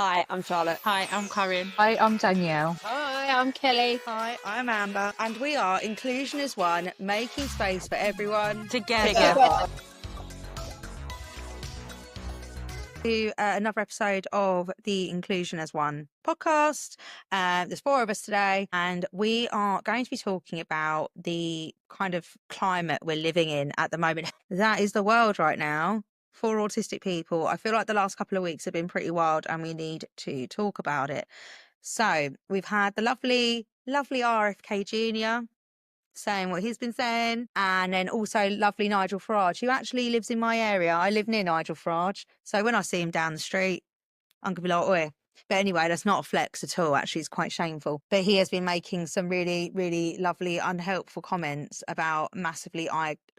Hi, I'm Charlotte. Hi, I'm Corinne. Hi, I'm Danielle. Hi, I'm Kelly. Hi, I'm Amber, and we are Inclusion as One, making space for everyone Together. To another episode of the Inclusion as One podcast. There's four of us today, and we are going to be talking about the kind of climate we're living in at the moment. That is the world right now for autistic people. I feel like the last couple of weeks have been pretty wild, and we need to talk about it. So we've had the lovely RFK Jr. saying what he's been saying, and then also lovely Nigel Farage, who actually lives in my area. I live near Nigel Farage, so when I see him down the street, I'm gonna be like, oi. But anyway, that's not a flex at all. Actually, it's quite shameful. But he has been making some really lovely, unhelpful comments about massively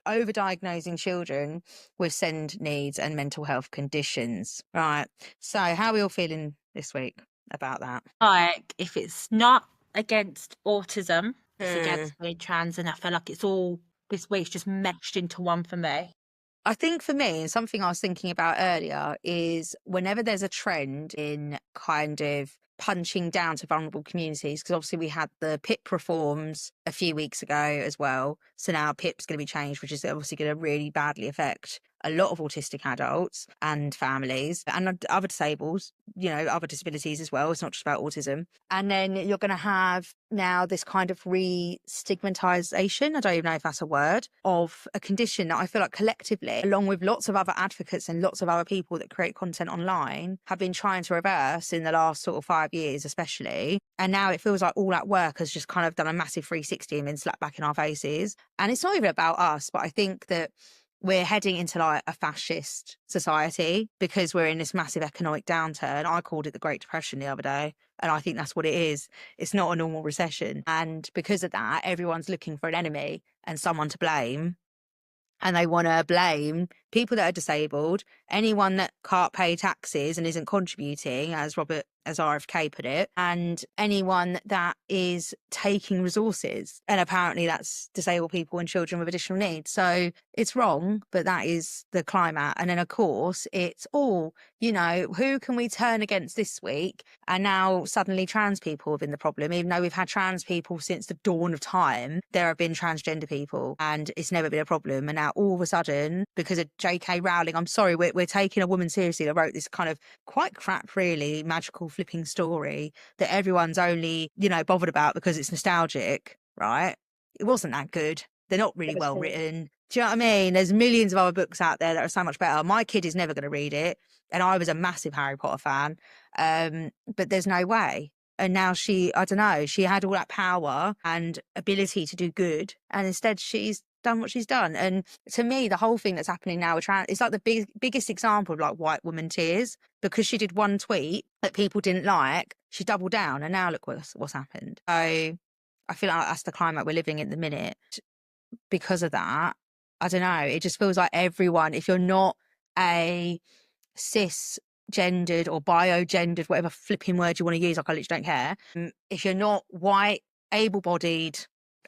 overdiagnosing children with SEND needs and mental health conditions. Right. So how are we all feeling this week about that? Like, if it's not against autism, it's against being trans, and I feel like it's all this week's just meshed into one for me. I think for me, and something I was thinking about earlier, is whenever there's a trend in kind of punching down to vulnerable communities, because obviously we had the PIP reforms a few weeks ago as well. So now PIP's going to be changed, which is obviously going to really badly affect a lot of autistic adults and families and other disabled, other disabilities as well. It's not just about autism. And then you're going to have now this kind of re-stigmatization, I don't even know if that's a word, of a condition that I feel like collectively, along with lots of other advocates and lots of other people that create content online, have been trying to reverse in the last sort of 5 years especially. And now it feels like All That Work has just kind of done a massive 360 and been slapped back in our faces. And it's not even about us, but I think that we're heading into like a fascist society because we're in this massive economic downturn. I called it the Great Depression the other day, and I think that's what it is. It's not a normal recession. And because of that, everyone's looking for an enemy and someone to blame. And they want to blame people that are disabled, anyone that can't pay taxes and isn't contributing, as RFK put it, and anyone that is taking resources. And apparently that's disabled people and children with additional needs. So it's wrong, but that is the climate. And then, of course, it's all, who can we turn against this week? And now suddenly trans people have been the problem. Even though we've had trans people since the dawn of time, there have been transgender people and it's never been a problem. And now all of a sudden, because of J.K. Rowling, I'm sorry, we're taking a woman seriously that wrote this kind of quite crap, really magical flipping story that everyone's only, bothered about because it's nostalgic, right? It wasn't that good. They're not really well written. Do you know what I mean? There's millions of other books out there that are so much better. My kid is never going to read it. And I was a massive Harry Potter fan. But there's no way. And now she had all that power and ability to do good. And instead she's done what she's done. And to me, the whole thing that's happening now with trans, it's like the biggest example of like white woman tears, because she did one tweet that people didn't like. She doubled down, and now look what's happened. So I feel like that's the climate we're living in at the minute. Because of that, I don't know, it just feels like everyone, if you're not a cisgendered or biogendered, whatever flipping word you want to use, like I literally don't care. If you're not white, able-bodied,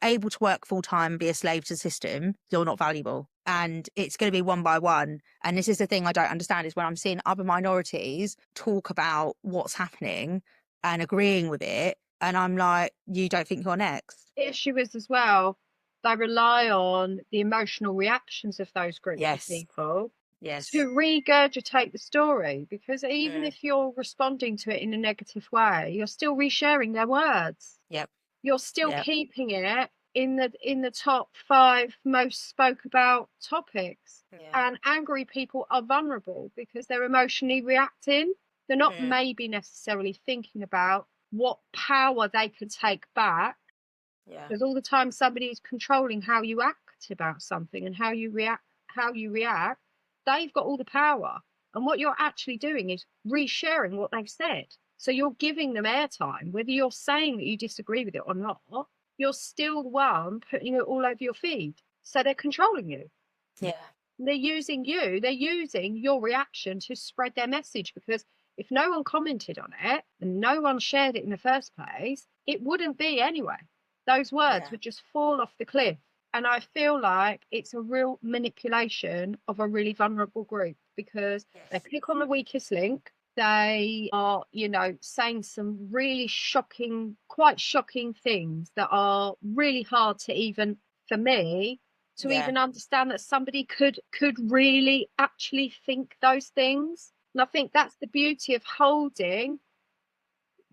able to work full-time and be a slave to the system, you're not valuable. And it's going to be one by one. And this is the thing I don't understand, is when I'm seeing other minorities talk about what's happening and agreeing with it, and I'm like, you don't think you're next? The issue is as well, they rely on the emotional reactions of those groups of people to regurgitate the story, because even if you're responding to it in a negative way, you're still resharing their words. You're still keeping it in the top 5 most spoke about topics. And angry people are vulnerable because they're emotionally reacting. They're not maybe necessarily thinking about what power they could take back. Because all the time somebody's controlling how you act about something and how you react, they've got all the power. And what you're actually doing is resharing what they've said. So you're giving them airtime, whether you're saying that you disagree with it or not. You're still the one putting it all over your feed. So they're controlling you. They're using you. They're using your reaction to spread their message, because if no one commented on it and no one shared it in the first place, it wouldn't be anyway. Those words would just fall off the cliff. And I feel like it's a real manipulation of a really vulnerable group, because they click on the weakest link, they are, saying some really shocking, quite shocking things that are really hard to even, for me, to even understand that somebody could really actually think those things. And I think that's the beauty of holding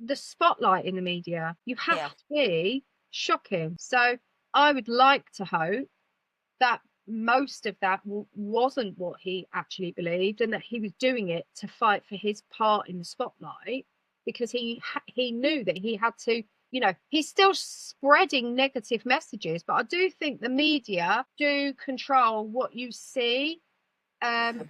the spotlight in the media. You have to be shocking. So I would like to hope that most of that wasn't what he actually believed, and that he was doing it to fight for his part in the spotlight, because he knew that he had to, he's still spreading negative messages, but I do think the media do control what you see. And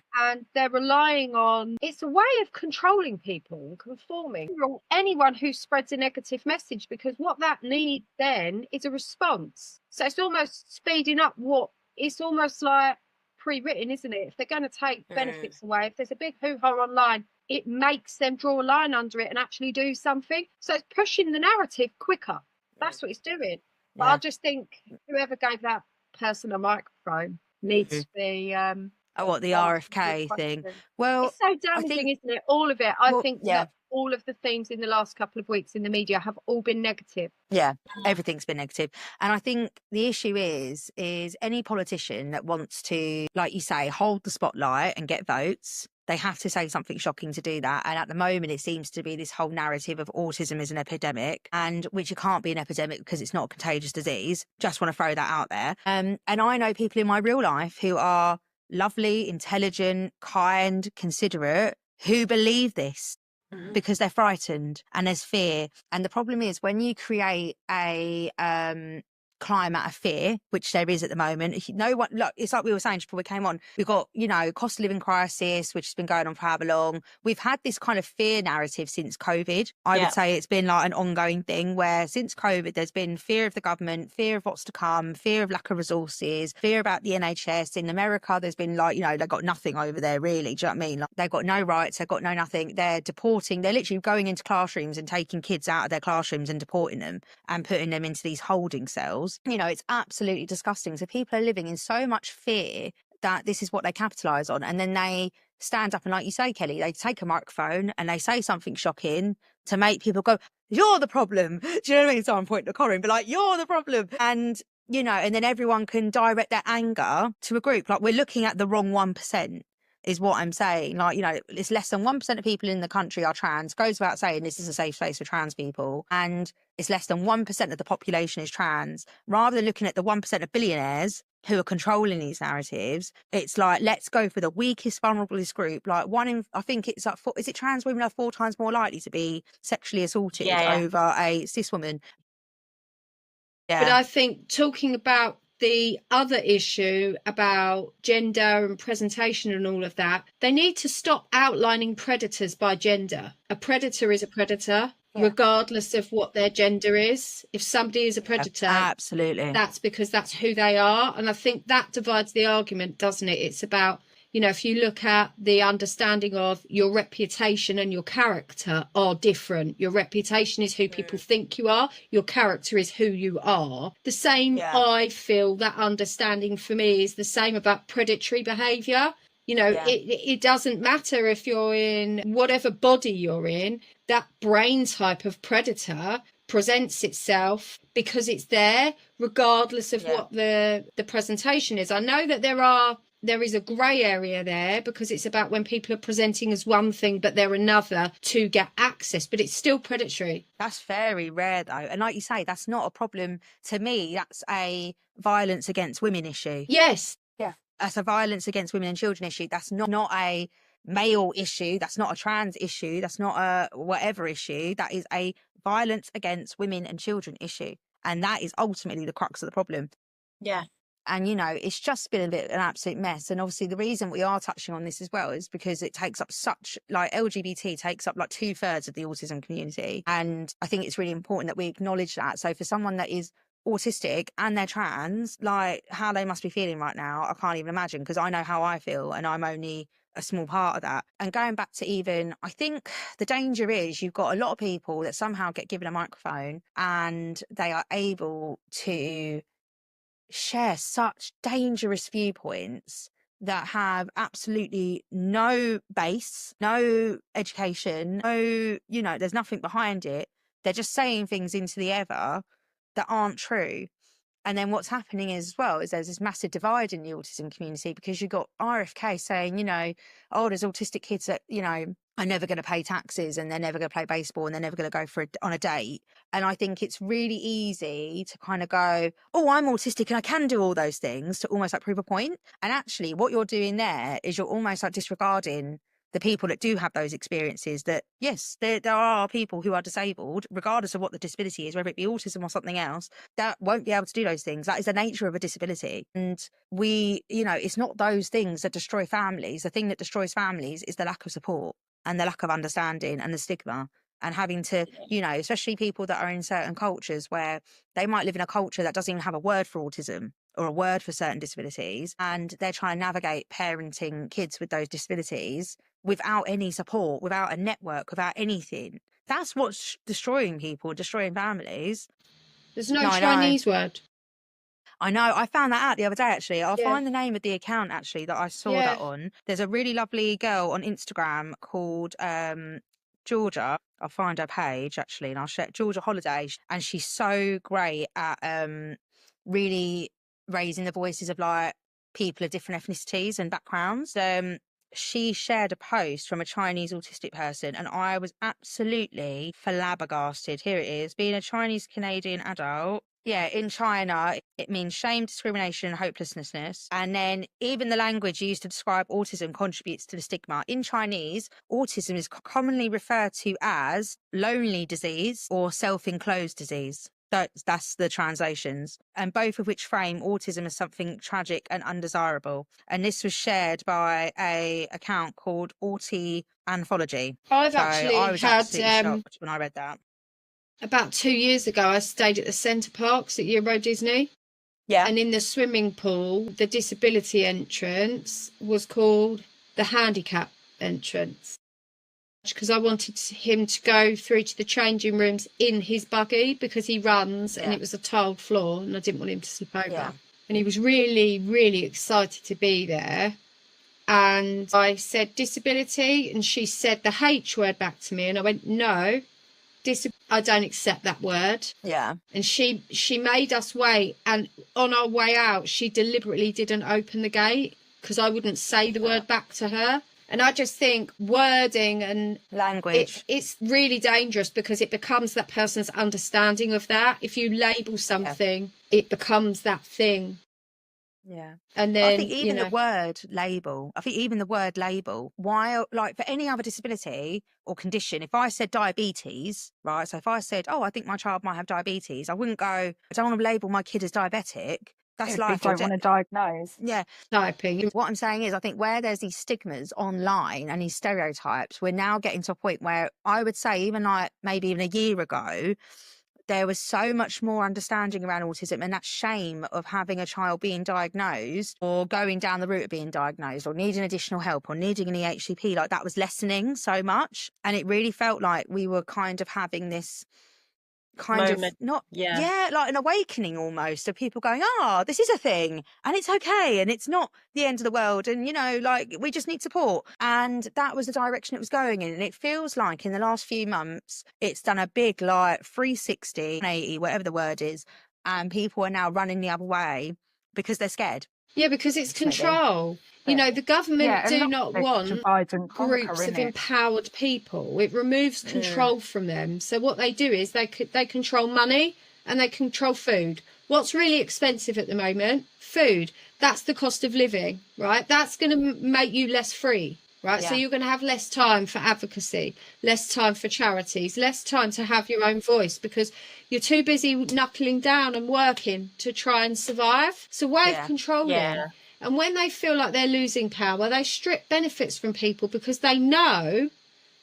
they're relying on, it's a way of controlling people and conforming anyone who spreads a negative message, because what that needs then is a response. So it's almost speeding up it's almost like pre-written, isn't it? If they're going to take benefits away, if there's a big hoo-ha online, it makes them draw a line under it and actually do something. So it's pushing the narrative quicker. That's what it's doing. But I just think whoever gave that person a microphone needs to be what, the RFK thing? Well, it's so damaging, isn't it? All of it. I think that all of the themes in the last couple of weeks in the media have all been negative. Yeah, everything's been negative. And I think the issue is any politician that wants to, like you say, hold the spotlight and get votes, they have to say something shocking to do that. And at the moment, it seems to be this whole narrative of autism is an epidemic, and which it can't be an epidemic because it's not a contagious disease. Just want to throw that out there. And I know people in my real life who are lovely, intelligent, kind, considerate, who believe this because they're frightened and there's fear. And the problem is when you create a climate of fear, which there is at the moment, no one, look, it's like we were saying before we came on, we've got, cost of living crisis, which has been going on for however long. We've had this kind of fear narrative since COVID. I would say it's been like an ongoing thing where since COVID, there's been fear of the government, fear of what's to come, fear of lack of resources, fear about the NHS. In America, there's been like, they've got nothing over there really. Do you know what I mean? Like, they've got no rights, they've got no nothing. They're deporting, they're literally going into classrooms and taking kids out of their classrooms and deporting them and putting them into these holding cells. It's absolutely disgusting. So people are living in so much fear that this is what they capitalise on. And then they stand up and, like you say, Kelly, they take a microphone and they say something shocking to make people go, you're the problem. Do you know what I mean? So I'm pointing to Corinne, but like, you're the problem. And, and then everyone can direct their anger to a group. Like, we're looking at the wrong 1%. Is what I'm saying. Like, it's less than 1% of people in the country are trans. Goes without saying, this is a safe space for trans people. And it's less than 1% of the population is trans. Rather than looking at the 1% of billionaires who are controlling these narratives, it's like, let's go for the weakest, vulnerableest group. Like I think it's like, is it trans women are 4 times more likely to be sexually assaulted over a cis woman? Yeah. But I think talking about the other issue about gender and presentation and all of that, they need to stop outlining predators by gender. A predator is a predator, regardless of what their gender is. If somebody is a predator, absolutely, that's because that's who they are. And I think that divides the argument, doesn't it? It's about, if you look at the understanding of your reputation and your character are different. Your reputation is who people think you are. Your character is who you are. The same, I feel that understanding for me is the same about predatory behaviour. It doesn't matter if you're in whatever body you're in, that brain type of predator presents itself because it's there, regardless of what the presentation is. I know that there is a grey area there because it's about when people are presenting as one thing but they're another to get access, but it's still predatory. That's very rare though, and like you say, that's not a problem. To me, that's a violence against women issue. Yes. That's a violence against women and children issue. That's not a male issue. That's not a trans issue. That's not a whatever issue. That is a violence against women and children issue. And that is ultimately the crux of the problem. Yeah. And, it's just been a bit an absolute mess. And obviously the reason we are touching on this as well is because it takes up LGBT takes up like 2/3 of the autism community. And I think it's really important that we acknowledge that. So for someone that is autistic and they're trans, like how they must be feeling right now, I can't even imagine, because I know how I feel and I'm only a small part of that. And going back to I think the danger is you've got a lot of people that somehow get given a microphone and they are able to share such dangerous viewpoints that have absolutely no base, no education, no, there's nothing behind it. They're just saying things into the ether that aren't true. And then what's happening is, as well, is there's this massive divide in the autism community, because you've got RFK saying, oh, there's autistic kids that, are never going to pay taxes, and they're never going to play baseball, and they're never going to go on a date. And I think it's really easy to kind of go, oh, I'm autistic and I can do all those things, to almost like prove a point. And actually what you're doing there is you're almost like disregarding the people that do have those experiences, that yes, there are people who are disabled, regardless of what the disability is, whether it be autism or something else, that won't be able to do those things. That is the nature of a disability. And it's not those things that destroy families. The thing that destroys families is the lack of support and the lack of understanding and the stigma. And having to, especially people that are in certain cultures where they might live in a culture that doesn't even have a word for autism or a word for certain disabilities, and they're trying to navigate parenting kids with those disabilities without any support, without a network, without anything. That's what's destroying people, destroying families. There's no Chinese word. I know. I found that out the other day, actually. I'll find the name of the account, actually, that I saw that on. There's a really lovely girl on Instagram called Georgia. I'll find her page, actually, and I'll share Georgia Holiday. And she's so great at really raising the voices of like people of different ethnicities and backgrounds. She shared a post from a Chinese autistic person, and I was absolutely flabbergasted. Here it is. Being a Chinese Canadian adult. Yeah, in China, it means shame, discrimination, and hopelessness. And then even the language used to describe autism contributes to the stigma. In Chinese, autism is commonly referred to as lonely disease or self-enclosed disease. That's the translations, and both of which frame autism as something tragic and undesirable. And this was shared by a account called Auti Anthology. I was absolutely shocked when I read that. About 2 years ago, I stayed at the Centre Parks at Euro Disney. Yeah. And in the swimming pool, the disability entrance was called the handicap entrance, because I wanted him to go through to the changing rooms in his buggy, because he runs and it was a tiled floor and I didn't want him to slip over. Yeah. And he was really, really excited to be there. And I said disability, and she said the H word back to me, and I went, no, I don't accept that word. Yeah. And she made us wait, and on our way out she deliberately didn't open the gate because I wouldn't say the word back to her. And I just think wording and language, it's really dangerous, because it becomes that person's understanding of that. If you label something, it becomes that thing. Yeah. And then I think even the word label, while like for any other disability or condition, if I said diabetes, right? So if I said, oh, I think my child might have diabetes, I wouldn't go, I don't want to label my kid as diabetic. That's life. I don't want to diagnose. Yeah. Typing. What I'm saying is, I think where there's these stigmas online and these stereotypes, we're now getting to a point where I would say even like maybe even a year ago, there was so much more understanding around autism, and that shame of having a child being diagnosed or going down the route of being diagnosed or needing additional help or needing an EHCP, like that was lessening so much. And it really felt like we were kind of having this kind of like an awakening almost of people going, this is a thing and it's okay and it's not the end of the world, and like we just need support. And that was the direction it was going in. And it feels like in the last few months it's done a big like 360, 180, whatever the word is, and people are now running the other way because they're scared. Yeah, because it's control. The government do not want groups of empowered people. It removes control from them. So what they do is they control money and they control food. What's really expensive at the moment? Food. That's the cost of living, right? That's going to make you less free, right? Yeah. So you're going to have less time for advocacy, less time for charities, less time to have your own voice, because you're too busy knuckling down and working to try and survive. It's a way of controlling. Yeah. And when they feel like they're losing power, they strip benefits from people, because they know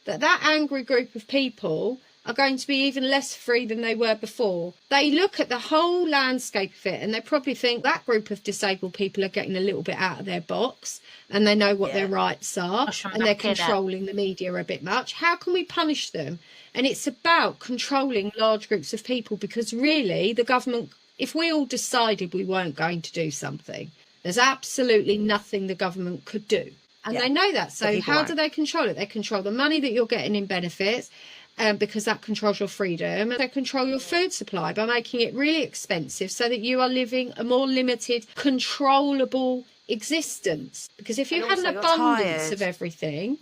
that angry group of people are going to be even less free than they were before. They look at the whole landscape of it and they probably think that group of disabled people are getting a little bit out of their box and they know what their rights are, and they're controlling the media a bit much. How can we punish them? And it's about controlling large groups of people, because really the government, if we all decided we weren't going to do something, There's absolutely nothing the government could do. And they know that. So how do they control it? They control the money that you're getting in benefits, because that controls your freedom. And they control your food supply by making it really expensive so that you are living a more limited, controllable existence. Because if you had an abundance of everything,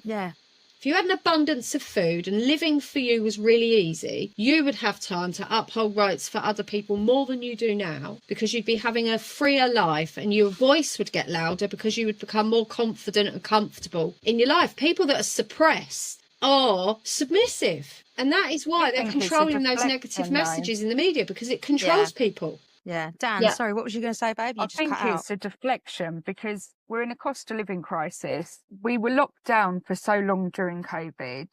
if you had an abundance of food and living for you was really easy, you would have time to uphold rights for other people more than you do now, because you'd be having a freer life and your voice would get louder because you would become more confident and comfortable in your life. People that are suppressed are submissive. And that is why they're controlling those negative messages in the media, because it controls people. Yeah. Dan, sorry, what was you going to say, babe? I think it's a deflection, because we're in a cost of living crisis. We were locked down for so long during COVID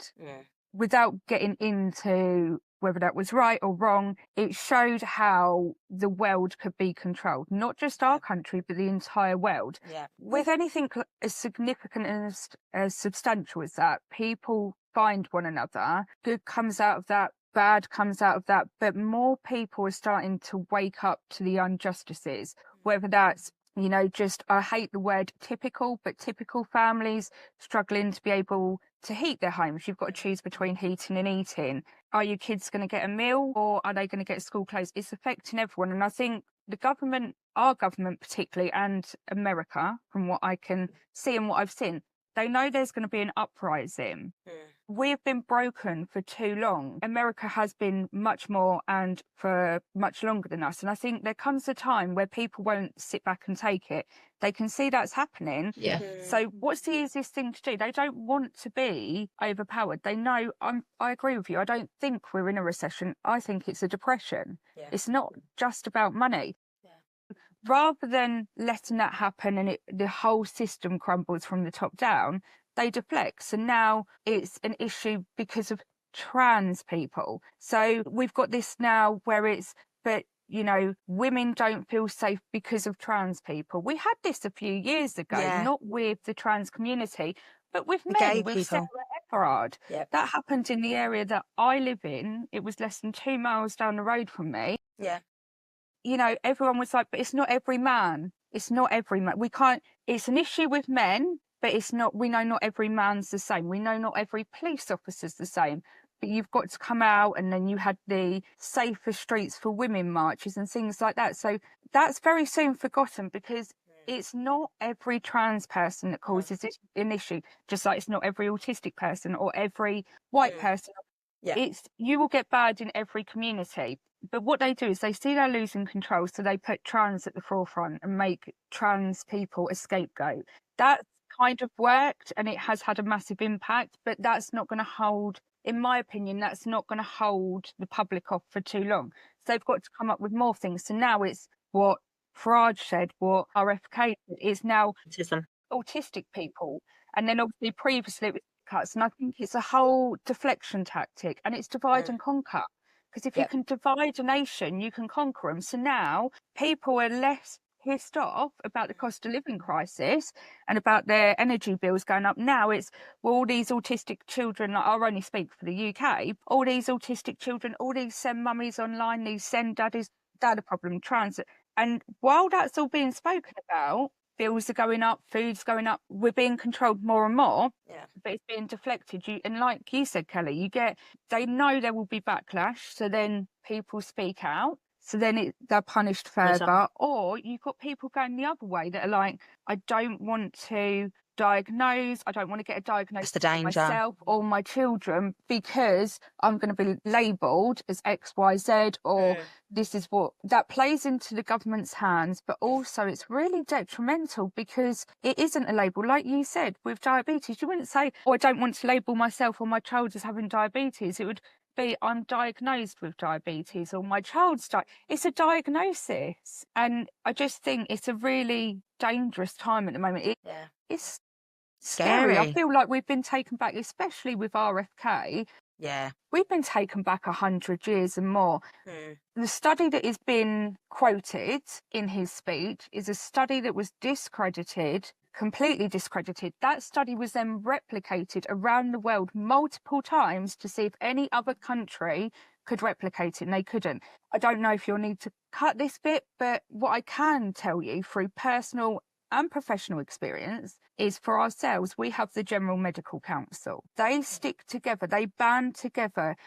without getting into whether that was right or wrong. It showed how the world could be controlled, not just our country, but the entire world. With anything as significant and as substantial as that, people find one another. Good comes out of that, bad comes out of that, but more people are starting to wake up to the injustices, whether that's, you know, just, I hate the word typical, but typical families struggling to be able to heat their homes. You've got to choose between heating and eating. Are your kids going to get a meal, or are they going to get school clothes? It's affecting everyone. And I think the government, our government particularly, and America, from what I can see and what I've seen, they know there's going to be an uprising. We've been broken for too long. America has been much more and for much longer than us. And I think there comes a time where people won't sit back and take it. They can see that's happening. So what's the easiest thing to do? They don't want to be overpowered. They know, I agree with you. I don't think we're in a recession. I think it's a depression. It's not just about money. Rather than letting that happen and the whole system crumbles from the top down, they deflect. So now it's an issue because of trans people. So we've got this now where it's, but, you know, women don't feel safe because of trans people. We had this a few years ago, not with the trans community, but with men, with Sarah Everard. That happened in the area that I live in. It was less than 2 miles down the road from me. You know, everyone was like, but it's not every man. It's not every man. We can't, it's an issue with men, but it's not, we know not every man's the same. We know not every police officer's the same. But you've got to come out, and then you had the Safer Streets for Women marches and things like that. So that's very soon forgotten, because it's not every trans person that causes it an issue, just like it's not every autistic person or every white person. It's, you will get bad in every community. But what they do is they see they're losing control, so they put trans at the forefront and make trans people a scapegoat. That kind of worked, and it has had a massive impact, but that's not going to hold, in my opinion, that's not going to hold the public off for too long. So they've got to come up with more things. So now it's what Farage said, what RFK said, is now autistic people. And then obviously previously it was cuts. And I think it's a whole deflection tactic, and it's divide and conquer. Because if you can divide a nation, you can conquer them. So now people are less pissed off about the cost of living crisis and about their energy bills going up. Now it's, well, all these autistic children, like, I'll only speak for the UK, all these autistic children, all these send mummies online, these send daddies, they're the problem, transit. And while that's all being spoken about, bills are going up, food's going up, we're being controlled more and more, but it's being deflected. And like you said, Kelly, you get, they know there will be backlash, so then people speak out, so then they're punished further. Or you've got people going the other way that are like, I don't want to diagnose, I don't want to get a diagnosis for myself or my children because I'm going to be labelled as XYZ, or this is what, that plays into the government's hands. But also it's really detrimental because it isn't a label. Like you said, with diabetes, you wouldn't say, oh, I don't want to label myself or my child as having diabetes. It would be, I'm diagnosed with diabetes, or my child's it's a diagnosis. And I just think it's a really dangerous time at the moment. It's scary. I feel like we've been taken back, especially with RFK. We've been taken back 100 years and more. The study that is being quoted in his speech is a study that was discredited, completely discredited. That study was then replicated around the world multiple times to see if any other country could replicate it, and they couldn't. I don't know if you'll need to cut this bit, but what I can tell you through personal and professional experience is for ourselves, we have the General Medical Council. They stick together, they band together.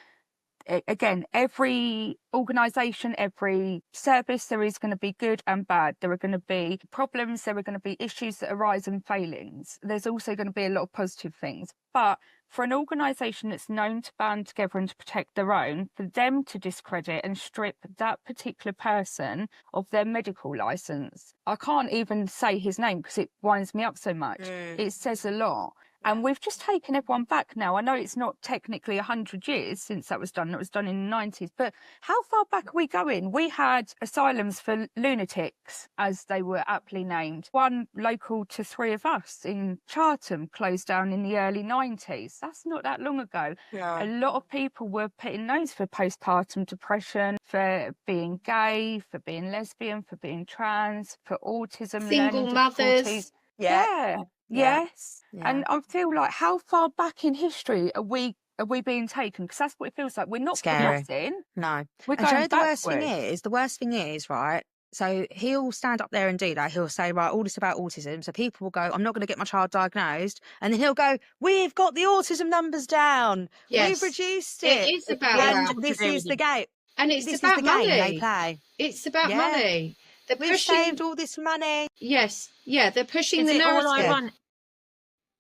Again, every organisation, every service, there is going to be good and bad. There are going to be problems, there are going to be issues that arise and failings. There's also going to be a lot of positive things. But for an organisation that's known to band together and to protect their own, for them to discredit and strip that particular person of their medical licence, I can't even say his name because it winds me up so much. It says a lot. And we've just taken everyone back now. I know it's not technically 100 years since that was done. It was done in the 90s. But how far back are we going? We had asylums for lunatics, as they were aptly named. One local to three of us in Chartham closed down in the early 90s. That's not that long ago. Yeah. A lot of people were put in those for postpartum depression, for being gay, for being lesbian, for being trans, for autism, single mothers. Yeah. Yes. Yeah. And I feel like, how far back in history are we being taken? Because that's what it feels like. We're not progressing. No. We're and going the worst thing is, right? So he'll stand up there and do that. He'll say, right, all this about autism. So people will go, I'm not going to get my child diagnosed. And then he'll go, we've got the autism numbers down. Yes. We've reduced it. It is about that. And this is the game. And it's this about is the money. Game they play. It's about money. We've saved all this money. Yes. Yeah, they're pushing the narrative.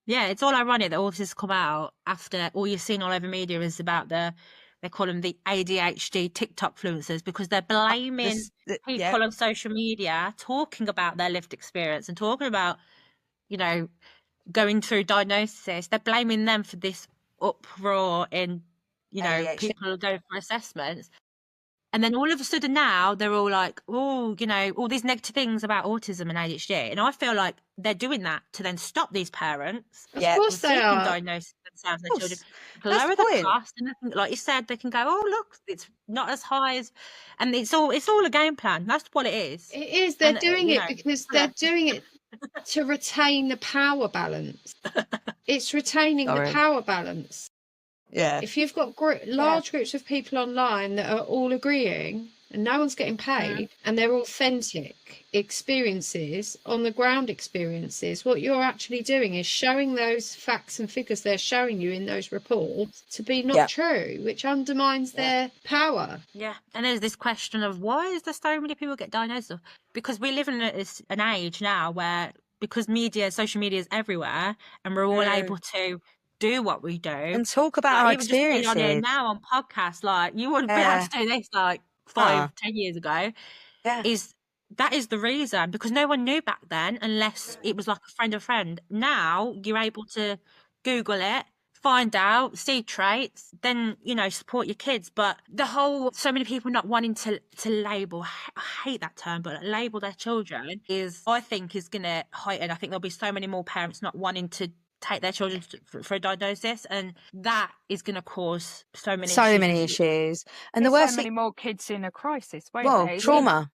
It's all ironic that all this has come out after all you've seen all over media is about they call them the ADHD TikTok influencers, because they're blaming people on social media talking about their lived experience and talking about, going through diagnosis. They're blaming them for this uproar in, ADHD. People going for assessments. And then all of a sudden now they're all like, all these negative things about autism and ADHD. And I feel like they're doing that to then stop these parents. Of course they are. Diagnosing themselves and their children. Lower the cost. And like you said, they can go, oh, look, it's not as high as... And it's all a game plan. That's what it is. It is. They're doing it because they're doing it to retain the power balance. It's retaining the power balance. Yeah. If you've got large groups of people online that are all agreeing and no one's getting paid and they're authentic experiences, on the ground experiences, what you're actually doing is showing those facts and figures they're showing you in those reports to be not true, which undermines their power. Yeah. And there's this question of why is there so many people get diagnosed? Because we live in an age now where, because social media is everywhere and we're all able to do what we do and talk about our experiences. On here now on podcasts, like you wouldn't be able to do this like 5-10 years ago. That is the reason, because no one knew back then unless it was like a friend of a friend. Now you're able to Google it, find out, see traits, then support your kids. But so many people not wanting to label, I hate that term, but label their children I think is going to heighten. I think there'll be so many more parents not wanting to take their children for a diagnosis, and that is going to cause so many issues. And the worst, so many more kids in a crisis, won't they? Trauma.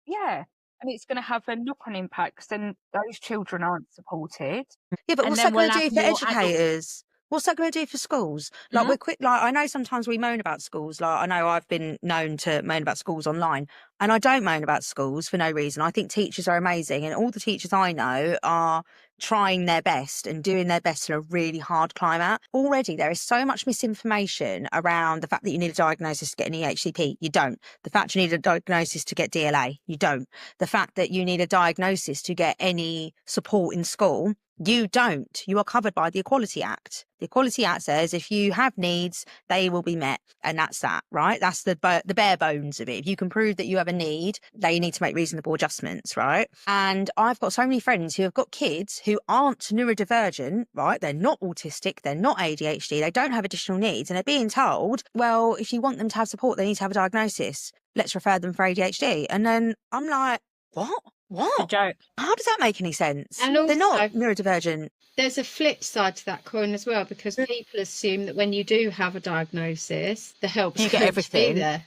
Yeah, and it's going to have a knock-on impact because then those children aren't supported. Yeah, but what's that going to do for educators? What's that going to do for schools? Like we're quick. Like I know sometimes we moan about schools. Like I know I've been known to moan about schools online, and I don't moan about schools for no reason. I think teachers are amazing, and all the teachers I know are trying their best and doing their best in a really hard climate. Already there is so much misinformation around the fact that you need a diagnosis to get an EHCP. You don't. The fact you need a diagnosis to get DLA. You don't. The fact that you need a diagnosis to get any support in school. You don't. You are covered by the Equality Act. The Equality Act says if you have needs, they will be met. And that's that, right? That's the bare bones of it. If you can prove that you have a need, they need to make reasonable adjustments, right? And I've got so many friends who have got kids who aren't neurodivergent, right? They're not autistic. They're not ADHD. They don't have additional needs. And they're being told, well, if you want them to have support, they need to have a diagnosis. Let's refer them for ADHD. And then I'm like, what? What? A joke. How does that make any sense? And also, they're not neurodivergent. There's a flip side to that coin as well, because people assume that when you do have a diagnosis, the help's you get everything there.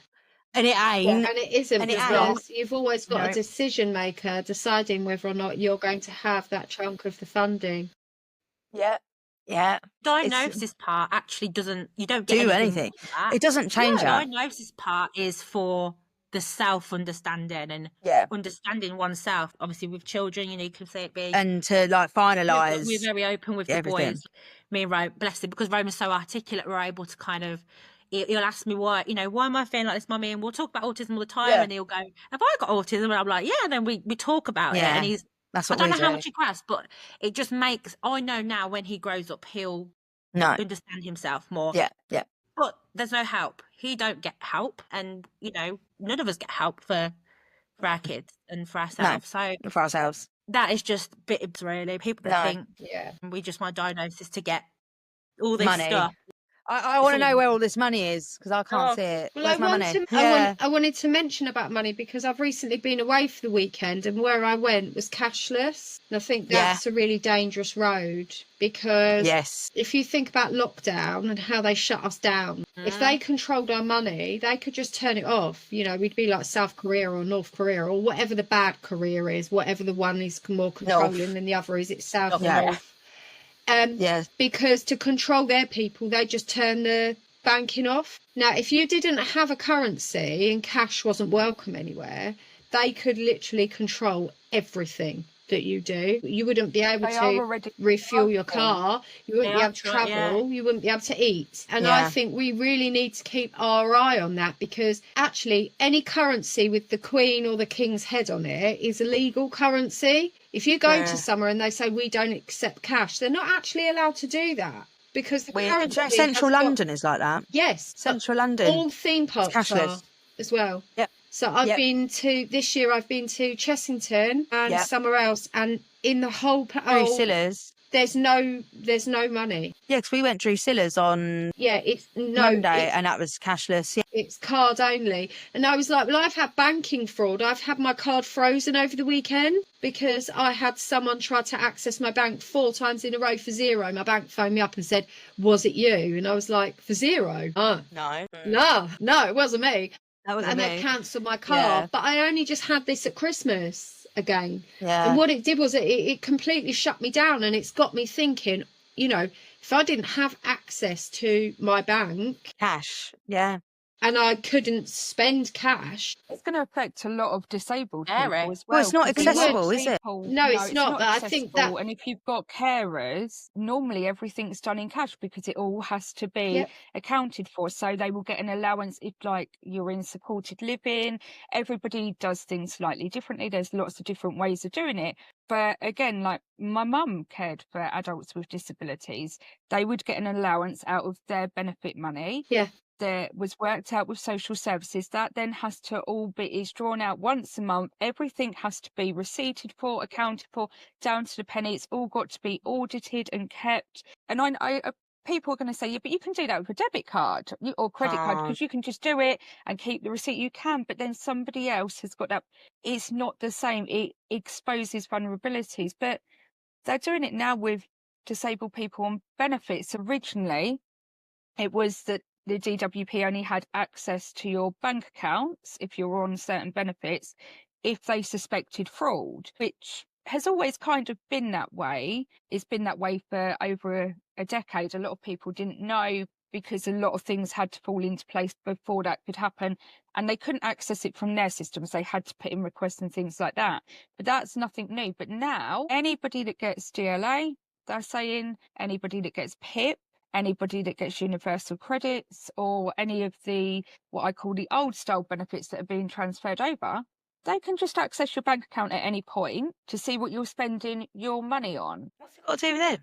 And it ain't. And it isn't, because you've always got a decision maker deciding whether or not you're going to have that chunk of the funding. Yeah. Yeah. Diagnosis part actually doesn't, you don't do anything. It doesn't change that. Diagnosis part is for the self-understanding and understanding oneself. Obviously with children, you know, you can say it big. And to like finalise. We're very open with everything. the boys. Me and Rome, bless him, because Roman's so articulate, we're able to kind of, he'll ask me why, you know, why am I feeling like this, mummy? And we'll talk about autism all the time. And he'll go, have I got autism? And I'm like, yeah. And then we talk about it. And that's what I don't know how much he grasps, but it just makes, I know now when he grows up, he'll understand himself more. Yeah. But there's no help. He don't get help. And, you know, none of us get help for our kids and for ourselves. No, for ourselves. That is just bits, really. People that think we just want diagnosis to get all this money. stuff. I want to know where all this money is because I can't see it. Well, Where's my money? I wanted to mention about money because I've recently been away for the weekend and where I went was cashless. And I think that's a really dangerous road because if you think about lockdown and how they shut us down, if they controlled our money, they could just turn it off. You know, we'd be like South Korea or North Korea or whatever the bad Korea is, whatever the one is more controlling than the other is. It's South or North. Because to control their people, they just turn the banking off. Now, if you didn't have a currency and cash wasn't welcome anywhere, they could literally control everything that you do. You wouldn't be able to refuel your car. You wouldn't be able to travel. You wouldn't be able to eat. And I think we really need to keep our eye on that because actually any currency with the Queen or the King's head on it is a legal currency. If you go to somewhere and they say we don't accept cash, they're not actually allowed to do that because the currency Central London is like that. Yes, Central London. All theme parks are as well. Yep. So I've been to this year. I've been to Chessington and somewhere else, and in the whole Drusillas. There's no money. Yeah, because we went Drusillas on Monday, and that was cashless. Yeah. It's card only, and I was like, well, I've had banking fraud. I've had my card frozen over the weekend because I had someone try to access my bank 4 times in a row for zero. My bank phoned me up and said, "Was it you?" And I was like, "For zero? Oh, no, it wasn't me." And they cancelled my card. But I only just had this at Christmas again. And what it did was it completely shut me down, and it's got me thinking, you know, if I didn't have access to my bank cash and I couldn't spend cash, it's going to affect a lot of disabled people as well. Well, it's not accessible, is it? No, it's not. But I think that, and if you've got carers, normally everything's done in cash because it all has to be accounted for. So they will get an allowance if, like, you're in supported living. Everybody does things slightly differently. There's lots of different ways of doing it. But again, like my mum cared for adults with disabilities, they would get an allowance out of their benefit money. That was worked out with social services. That then has to is drawn out once a month. Everything has to be receipted for, accounted for, down to the penny. It's all got to be audited and kept. And I people are going to say, yeah, but you can do that with a debit card or credit card because you can just do it and keep the receipt. You can, but then somebody else has got that. It's not the same. It exposes vulnerabilities, but they're doing it now with disabled people on benefits. Originally, it was that the DWP only had access to your bank accounts if you're on certain benefits if they suspected fraud, which has always kind of been that way. It's been that way for over a decade. A lot of people didn't know because a lot of things had to fall into place before that could happen, and they couldn't access it from their systems. They had to put in requests and things like that. But that's nothing new. But now, anybody that gets DLA, they're saying anybody that gets PIP, anybody that gets universal credits or any of the, what I call the old style benefits that are being transferred over, they can just access your bank account at any point to see what you're spending your money on. What's it got to do with it?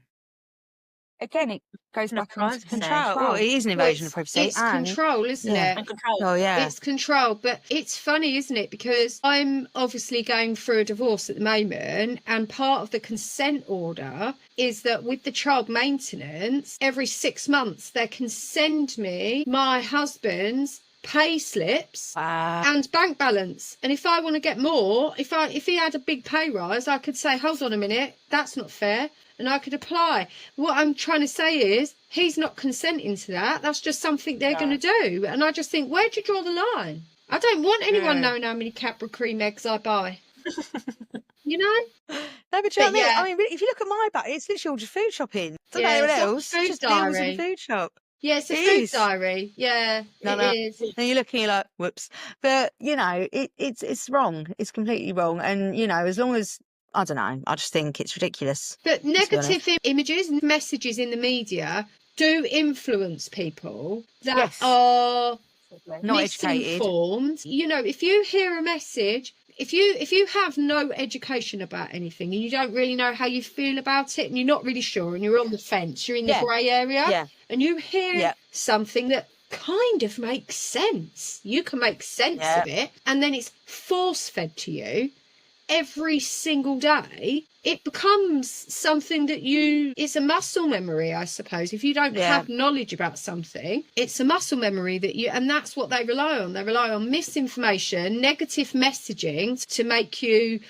Again, it goes back into control. Well, it is an invasion of privacy. It's control, isn't it? And control. Oh, yeah. It's control. But it's funny, isn't it? Because I'm obviously going through a divorce at the moment, and part of the consent order is that with the child maintenance, every 6 months they can send me my husband's pay slips and bank balance. And if I want to get more, if he had a big pay rise, I could say, hold on a minute, that's not fair. And I could apply. What I'm trying to say is he's not consenting to that. That's just something they're going to do. And I just think, where'd you draw the line? I don't want anyone knowing how many Cadbury cream eggs I buy. You know? No, but you know what I mean? I mean, if you look at my bag, it's literally all just food shopping. It's not anyone else. Food just diary. deals in food shop. Yeah, it's a It food is. diary. Yeah, No. it is. And you're looking, you're like, whoops. But, you know, it's wrong. It's completely wrong. And, you know, as long as, I don't know, I just think it's ridiculous. But negative images and messages in the media do influence people that are not educated. misinformed. You know, if you hear a message, if you have no education about anything and you don't really know how you feel about it and you're not really sure and you're on the fence, you're in the grey area, and you hear something that kind of makes sense, you can make sense of it, and then it's force fed to you every single day, it becomes something that it's a muscle memory, I suppose. If you don't have knowledge about something, it's a muscle memory and that's what they rely on. They rely on misinformation, negative messaging to make you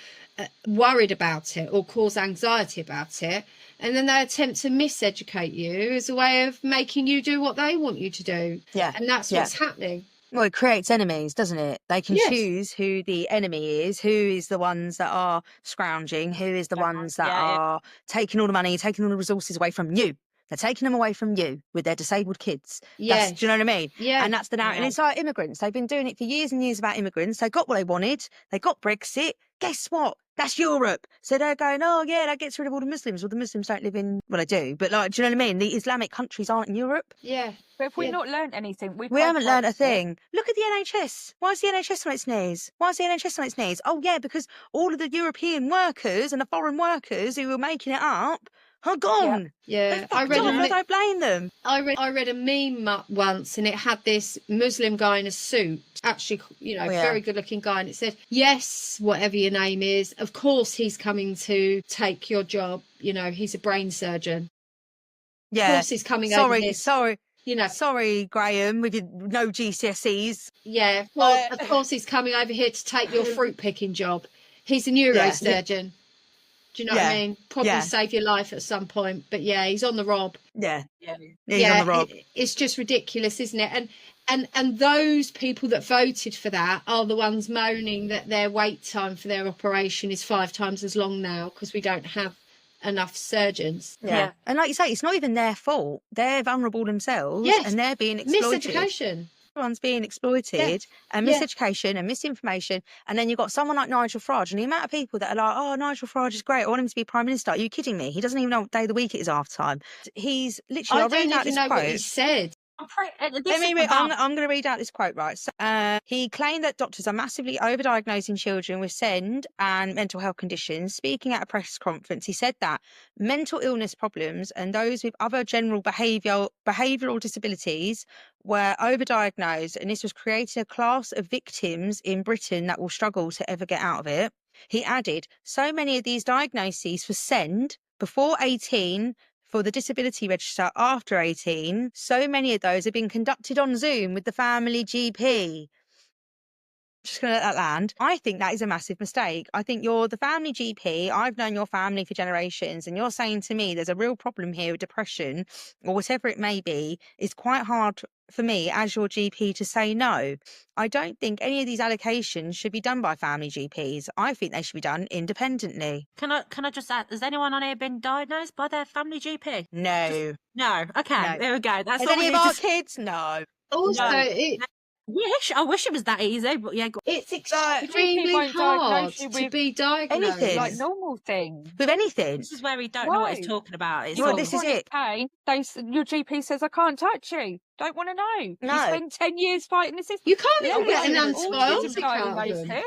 worried about it or cause anxiety about it. And then they attempt to miseducate you as a way of making you do what they want you to do. Yeah. And that's what's happening. Well, it creates enemies, doesn't it? They can choose who the enemy is, who is the ones that are scrounging, who is the ones that are taking all the money, taking all the resources away from you. They're taking them away from you with their disabled kids. Yes. Do you know what I mean? Yeah. And that's the narrative. And it's like immigrants. They've been doing it for years and years about immigrants. They got what they wanted. They got Brexit. Guess what? That's Europe. So they're going, oh, yeah, that gets rid of all the Muslims. Well, the Muslims don't live in, well, they do. But, like, do you know what I mean? The Islamic countries aren't in Europe. Yeah. But if we've not learned anything, we haven't learned a thing. Look at the NHS. Why is the NHS on its knees? Why is the NHS on its knees? Oh, yeah, because all of the European workers and the foreign workers who were making it up are gone. Yeah. I don't blame them. I read a meme once and it had this Muslim guy in a suit, actually, you know, very good looking guy. And it said, yes, whatever your name is, of course he's coming to take your job. You know, he's a brain surgeon. Yeah. Of course he's coming over this. You know, sorry, Graham, with your no GCSEs. Yeah, well, of course he's coming over here to take your fruit picking job. He's a neurosurgeon. Do you know what I mean? Probably save your life at some point. But yeah, he's on the rob. Yeah, he's on the rob. It's just ridiculous, isn't it? And those people that voted for that are the ones moaning that their wait time for their operation is 5 times as long now because we don't have enough surgeons. Yeah. And like you say, it's not even their fault. They're vulnerable themselves and they're being exploited. Miseducation. Everyone's being exploited and miseducation and misinformation. And then you've got someone like Nigel Farage and the amount of people that are like, oh, Nigel Farage is great. I want him to be Prime Minister. Are you kidding me? He doesn't even know what day of the week it is half time. He's literally, I don't even know what he said. I'm going to read out this quote, right? So, he claimed that doctors are massively overdiagnosing children with SEND and mental health conditions. Speaking at a press conference, he said that mental illness problems and those with other general behavioural disabilities were overdiagnosed, and this was creating a class of victims in Britain that will struggle to ever get out of it. He added, so many of these diagnoses for SEND before 18, for the disability register after 18, so many of those have been conducted on Zoom with the family GP. Just going to let that land. I think that is a massive mistake. I think you're the family GP. I've known your family for generations, and you're saying to me there's a real problem here with depression or whatever it may be. It's quite hard for me as your GP to say no. I don't think any of these allocations should be done by family GPs. I think they should be done independently. Can I just ask, has anyone on here been diagnosed by their family GP? No. No. Okay, no. There we go. That's all. Any of our kids? No. Also, I wish it was that easy, but yeah. It's extremely hard to be diagnosed. Anything. Like normal things. With anything. This is where we don't know what he's talking about. This is it. Pain, your GP says, I can't touch you. Don't want to know. No. You spend 10 years fighting the system. You can't even get an antibiotic out of them.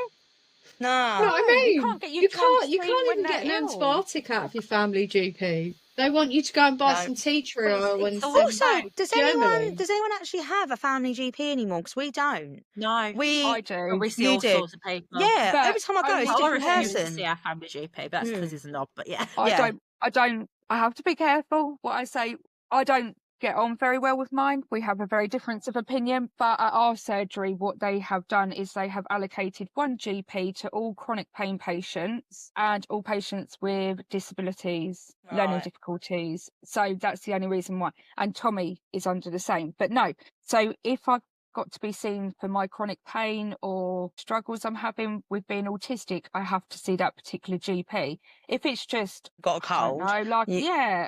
No. You know what I mean? You can't even get an antibiotic out of your family GP. They want you to go and buy some tea tree oil. And also, does anyone actually have a family GP anymore? Because we don't. No, I do. We see all sorts of people. Yeah, but every time I go, it's a different person. To see our family GP, but that's because he's a knob. But yeah, I don't. I have to be careful what I say. I don't get on very well with mine. We have a very difference of opinion, but at our surgery what they have done is they have allocated one GP to all chronic pain patients and all patients with disabilities, learning difficulties. So that's the only reason why. And Tommy is under the same, but no. So if I got to be seen for my chronic pain or struggles I'm having with being autistic, I have to see that particular GP. If it's just got a cold,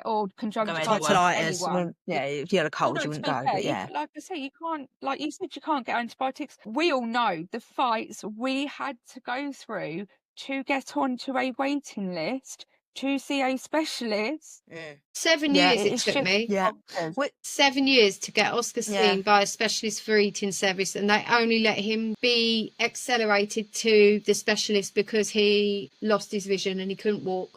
or conjunctivitis, tonsillitis, if you had a cold, you wouldn't go. But like I say, you can't, like you said, you can't get antibiotics. We all know the fights we had to go through to get onto a waiting list to see a specialist. 7 years it took me. 7 years to get Oscar seen by a specialist for eating service, and they only let him be accelerated to the specialist because he lost his vision and he couldn't walk.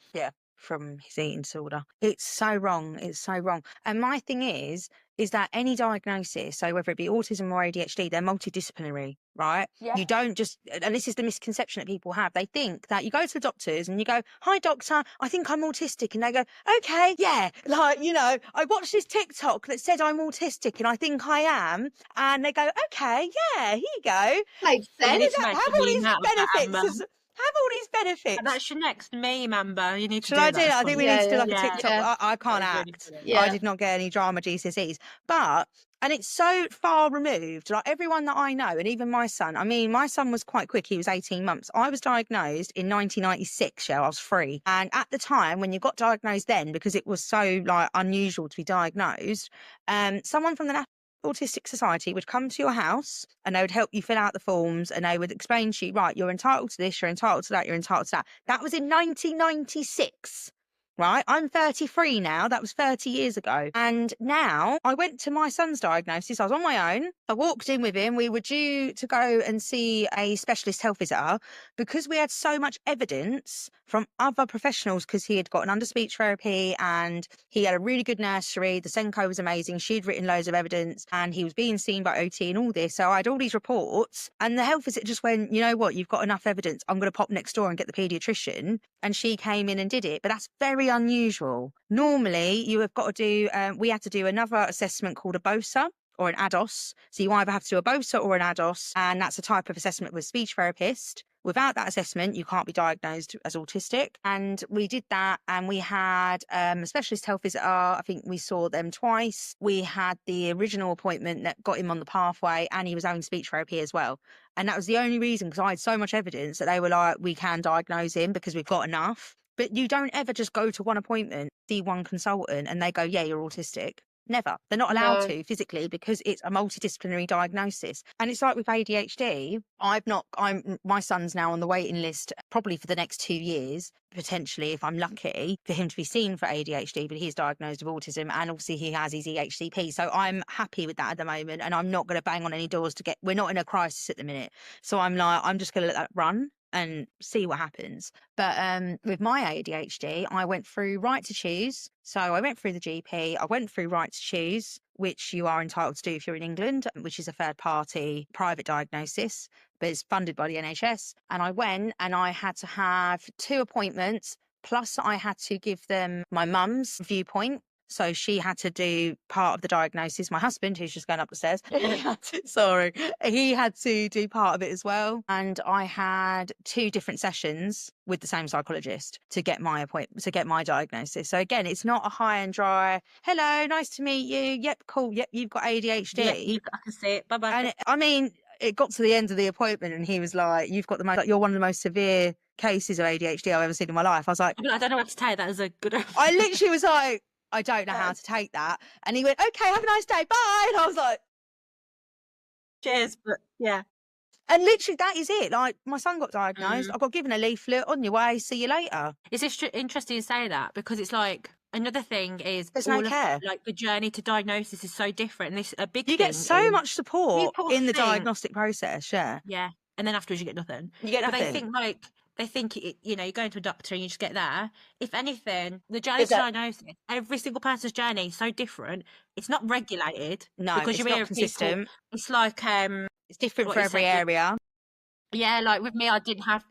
From his eating disorder. It's so wrong. It's so wrong. And my thing is that any diagnosis, so whether it be autism or ADHD, they're multidisciplinary, right? You don't just, and this is the misconception that people have. They think that you go to the doctors and you go, "Hi doctor, I think I'm autistic." And they go, "Okay, yeah, like, you know, I watched this TikTok that said I'm autistic and I think I am." And they go, "Okay, yeah, here you go. Makes sense. Have all these benefits. Have all these benefits." And that's your next meme, Amber. You need to Should I do that? I think we need to do like a TikTok. Yeah. I can't act. I did not get any drama GCSEs. And it's so far removed. Like everyone that I know, and even my son. I mean, my son was quite quick. He was 18 months. I was diagnosed in 1996. I was 3. And at the time, when you got diagnosed then, because it was so like unusual to be diagnosed, someone from the National Autistic Society would come to your house and they would help you fill out the forms and they would explain to you, right, you're entitled to this, you're entitled to that, you're entitled to that. That was in 1996. Right, I'm 33 now. That was 30 years ago. And now I went to my son's diagnosis. I was on my own. I walked in with him. We were due to go and see a specialist health visitor because we had so much evidence from other professionals, because he had gotten under speech therapy and he had a really good nursery. The Senko was amazing. She'd written loads of evidence and he was being seen by OT and all this. So I had all these reports and the health visitor just went, "You know what? You've got enough evidence. I'm going to pop next door and get the paediatrician." And she came in and did it. But that's very unusual. Normally, you have got to do, we had to do another assessment called a BOSA or an ADOS. So you either have to do a BOSA or an ADOS, and that's a type of assessment with a speech therapist. Without that assessment, you can't be diagnosed as autistic. And we did that, and we had a specialist health visitor. I think we saw them twice. We had the original appointment that got him on the pathway, and he was having speech therapy as well. And that was the only reason, because I had so much evidence that they were like, "We can diagnose him because we've got enough." But you don't ever just go to one appointment, see one consultant, and they go, "Yeah, you're autistic." Never. They're not allowed to physically, because it's a multidisciplinary diagnosis. And it's like with ADHD, my son's now on the waiting list probably for the next 2 years, potentially, if I'm lucky, for him to be seen for ADHD, but he's diagnosed with autism and obviously he has his EHCP. So I'm happy with that at the moment, and I'm not going to bang on any doors we're not in a crisis at the minute. So I'm just going to let that run and see what happens. But with my ADHD, I went through Right to Choose. So I went through the GP, I went through Right to Choose, which you are entitled to do if you're in England, which is a third party private diagnosis, but it's funded by the NHS. And I went and I had to have 2 appointments, plus I had to give them my mum's viewpoint. So she had to do part of the diagnosis. My husband, who's just going up the stairs, he had to do part of it as well. And I had 2 different sessions with the same psychologist to get my appointment, to get my diagnosis. So again, it's not a high and dry, "Hello, nice to meet you. Yep, cool. Yep, you've got ADHD. I can see it. Bye-bye. And it got to the end of the appointment and he was like, "You've got you're one of the most severe cases of ADHD I've ever seen in my life." I was like, I don't know what to take that as a good... I literally was like, "I don't know how to take that." And he went, "Okay, have a nice day. Bye." And I was like, cheers. But yeah. And literally that is it. Like, my son got diagnosed. I got given a leaflet, "On your way, see you later." It's interesting you say that, because it's like, another thing is there's no care. Like the journey to diagnosis is so different. And this a big You thing get so much support in the diagnostic process. Yeah. And then afterwards you get nothing. You get nothing. But they think you're going to a doctor and you just get there. If anything, the journey to diagnosis, every single person's journey is so different. It's not regulated. No, because it's not consistent. People, it's like it's different for every area. Yeah, like with me, I didn't have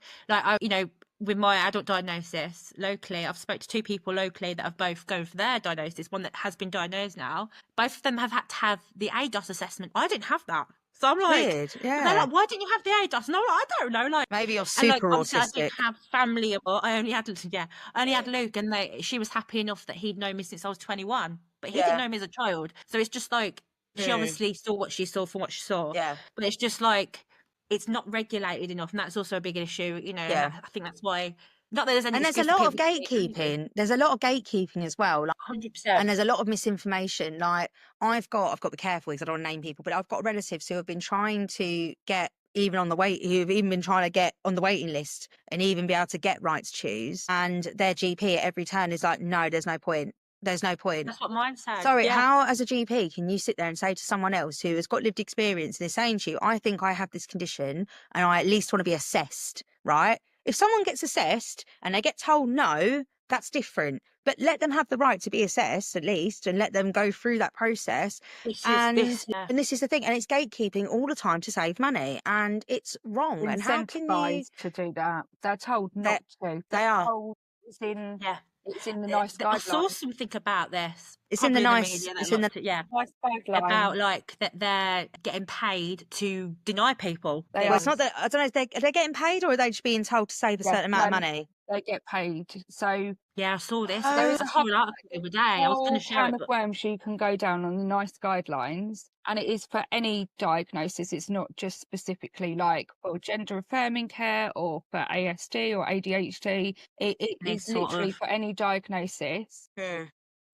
with my adult diagnosis locally, I've spoke to 2 people locally that have both gone for their diagnosis. One that has been diagnosed now. Both of them have had to have the ADOS assessment. I didn't have that. So I'm like, weird, yeah. They're like, "Why didn't you have the ADOS?" And I'm like, "I don't know." Like, maybe you're super autistic. I didn't have family, or I only had Luke, and she was happy enough that he'd known me since I was 21, but he didn't know me as a child. So it's just like, She obviously saw what she saw from what she saw. Yeah. But it's just like, it's not regulated enough, and that's also a big issue, you know. Yeah. And I think that's why, not that there's any And there's a excuse for lot of people to do it, gatekeeping. There's a lot of gatekeeping as well. Like, 100%. and there's a lot of misinformation. Like, I've got to be careful because I don't want to name people, but I've got relatives who have been trying to get who've even been trying to get on the waiting list and even be able to get right to choose. And their GP at every turn is like, no, there's no point. There's no point. That's what mine said. Sorry, how as a GP can you sit there and say to someone else who has got lived experience and is saying to you, I think I have this condition and I at least want to be assessed, right? If someone gets assessed and they get told no, that's different. But let them have the right to be assessed at least, and let them go through that process. And this is the thing, and it's gatekeeping all the time to save money, and it's wrong. And how can you to do that? They're told not to. They are. Told it's in the nice guidelines. I saw something about this. It's in the nice. Media, it's in the nice guidelines about like that they're getting paid to deny people. Well, it's not that. I don't know. Are they getting paid, or are they just being told to save a certain amount of money? They get paid. So yeah, I saw this. There is a whole article the other day. I was going to share it. Of worms you can go down on the nice guidelines, and it is for any diagnosis. It's not just specifically like for gender affirming care or for ASD or ADHD. It is literally for any diagnosis.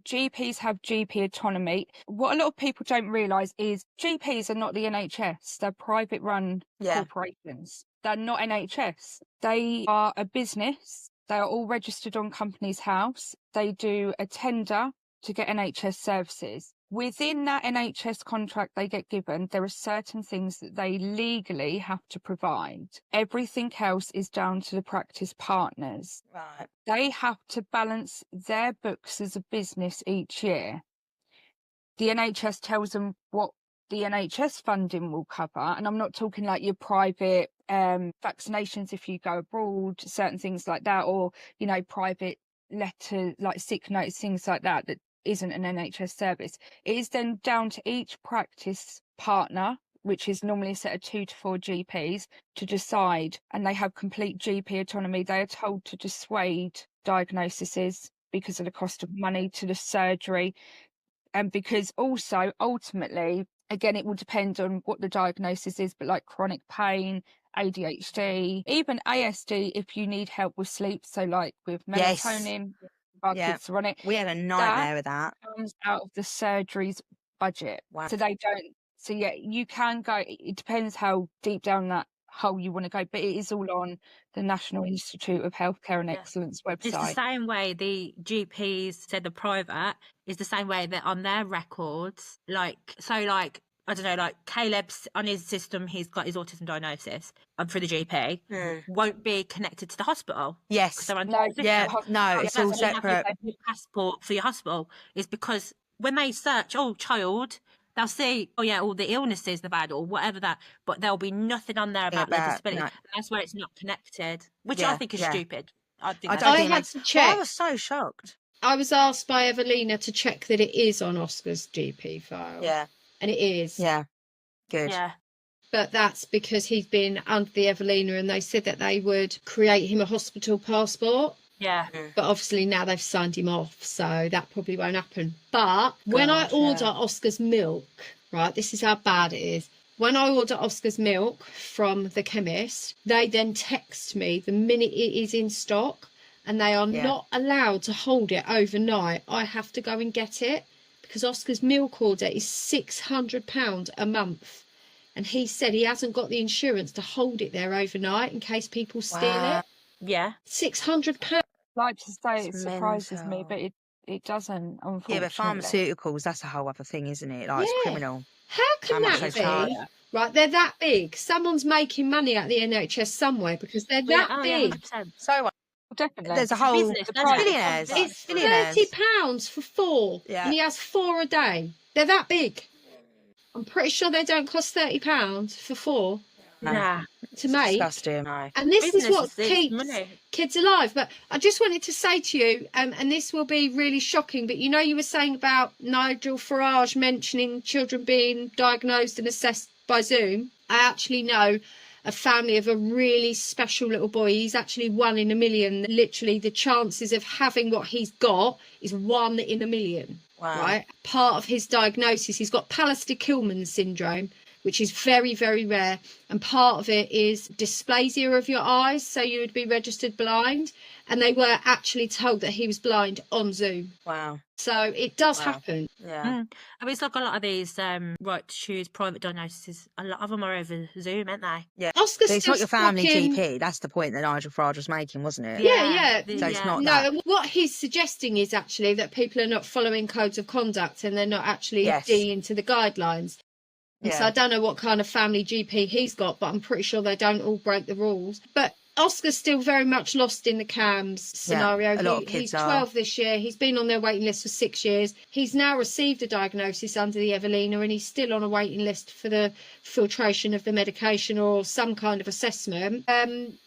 GPs have GP autonomy. What a lot of people don't realise is GPs are not the NHS. They're private run corporations. They're not NHS. They are a business. They are all registered on Companies House. They do a tender to get NHS services. Within that NHS contract they get given, there are certain things that they legally have to provide. Everything else is down to the practice partners. Right. They have to balance their books as a business each year. The NHS tells them what the NHS funding will cover, and I'm not talking like your private vaccinations if you go abroad, certain things like that, or, you know, private letter, like sick notes, things like that, that isn't an NHS service. It is then down to each practice partner, which is normally a set of 2 to 4 GPs, to decide, and they have complete GP autonomy. They are told to dissuade diagnoses because of the cost of money to the surgery, and because also ultimately, again, it will depend on what the diagnosis is, but like chronic pain, ADHD, even ASD, if you need help with sleep, so like with melatonin, our kids are on it. We had a nightmare with that. Comes out of the surgery's budget. Wow. So they don't. So yeah, you can go. It depends how deep down that hole you want to go, but it is all on the National Institute of Healthcare and Excellence website. It's the same way the GPs said the private is the same way that on their records, like, so like, I don't know, like Caleb's on his system, he's got his autism diagnosis through the GP, won't be connected to the hospital. Yes. No, it's all separate. Your passport for your hospital is because when they search, child, they'll see, all the illnesses they've had or whatever that, but there'll be nothing on there about their disability. No. That's where it's not connected, which I think is stupid. I had to check. I was so shocked. I was asked by Evelina to check that it is on Oscar's GP file. Yeah. And it is. Yeah. Good. Yeah. But that's because he's been under the Evelina, and they said that they would create him a hospital passport. Yeah. But obviously now they've signed him off, so that probably won't happen. But when I order Oscar's milk, right, this is how bad it is. When I order Oscar's milk from the chemist, they then text me the minute it is in stock, and they are not allowed to hold it overnight. I have to go and get it because Oscar's milk order is £600 a month. And he said he hasn't got the insurance to hold it there overnight in case people steal it. Yeah. £600. Like to say, it surprises me, but it doesn't, unfortunately. Yeah, but pharmaceuticals, that's a whole other thing, isn't it? Like, it's criminal. How can that be? Right, they're that big. Someone's making money at the NHS somewhere because they're that big. Yeah, so definitely. There's a whole billionaires. It's £30 for 4, and he has 4 a day. They're that big. I'm pretty sure they don't cost £30 for 4. Nah, to make. Disgusting. And this is what keeps kids alive. But I just wanted to say to you, and this will be really shocking, but you were saying about Nigel Farage mentioning children being diagnosed and assessed by Zoom. I actually know a family of a really special little boy. He's actually 1 in a million. Literally, the chances of having what he's got is 1 in a million. right? Part of his diagnosis, he's got Pallister-Kilman syndrome, which is very, very rare. And part of it is dysplasia of your eyes. So you would be registered blind. And they were actually told that he was blind on Zoom. Wow. So it does happen. Yeah. I mean, it's like a lot of these right to choose private diagnoses. A lot of them are over Zoom, aren't they? Yeah. Oscar's But it's not your family fucking... GP. That's the point that Nigel Farage was making, wasn't it? Yeah. So it's not no, that. what he's suggesting is actually that people are not following codes of conduct and they're not actually adhering to the guidelines. And so I don't know what kind of family GP he's got, but I'm pretty sure they don't all break the rules. But Oscar's still very much lost in the CAMS scenario. A lot of kids he's 12 this year. He's been on their waiting list for 6 years. He's now received a diagnosis under the Evelina, and he's still on a waiting list for the filtration of the medication or some kind of assessment. And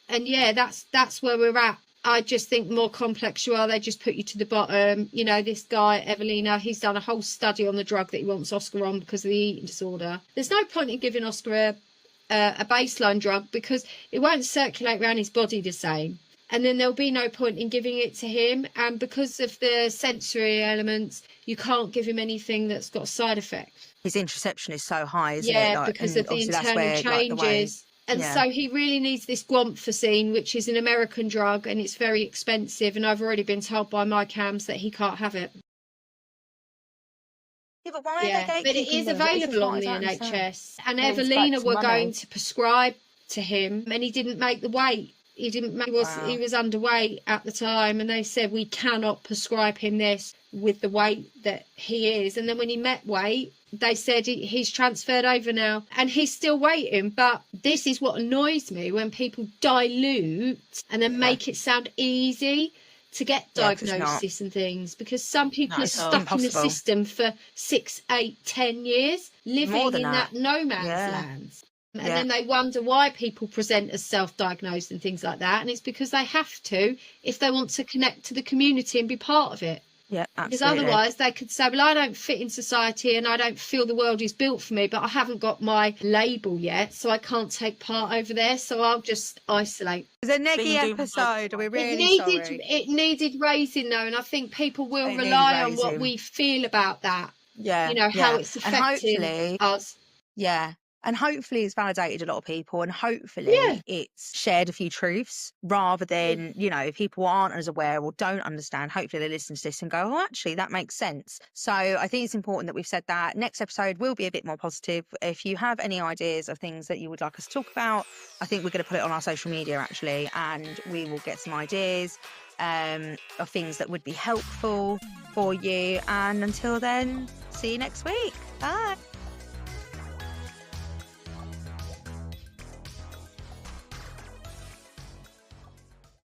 yeah, that's where we're at. I just think the more complex you are, they just put you to the bottom. You know, this guy, Evelina, he's done a whole study on the drug that he wants Oscar on because of the eating disorder. There's no point in giving Oscar a baseline drug because it won't circulate around his body the same. And then there'll be no point in giving it to him. And because of the sensory elements, you can't give him anything that's got side effects. His interoception is so high, isn't it? Yeah, because of the internal changes. And so he really needs this guanfacine, which is an American drug, and it's very expensive. And I've already been told by my CAMS that he can't have it. Yeah, but why are they but it is available on the NHS. And Evelina were going to prescribe to him, and he didn't make the weight. He didn't make, he was underweight at the time, and they said we cannot prescribe him this with the weight that he is. And then when he met weight, they said he's transferred over now, and he's still waiting. But this is what annoys me, when people dilute and then make it sound easy to get diagnosis and things, because some people are stuck in the system for 6, 8, 10 years, living in that no man's land. And then they wonder why people present as self-diagnosed and things like that. And it's because they have to if they want to connect to the community and be part of it. Yeah, absolutely. Because otherwise they could say, well, I don't fit in society and I don't feel the world is built for me, but I haven't got my label yet, so I can't take part over there, so I'll just isolate. It was a neggy episode. We're really sorry. It needed raising, though, and I think people will rely on what we feel about that. Yeah. You know, how it's affecting us. Yeah. And hopefully it's validated a lot of people, and hopefully it's shared a few truths rather than, you know, if people aren't as aware or don't understand, hopefully they listen to this and go, oh, actually, that makes sense. So I think it's important that we've said that. Next episode will be a bit more positive. If you have any ideas of things that you would like us to talk about, I think we're going to put it on our social media, actually, and we will get some ideas of things that would be helpful for you. And until then, see you next week. Bye.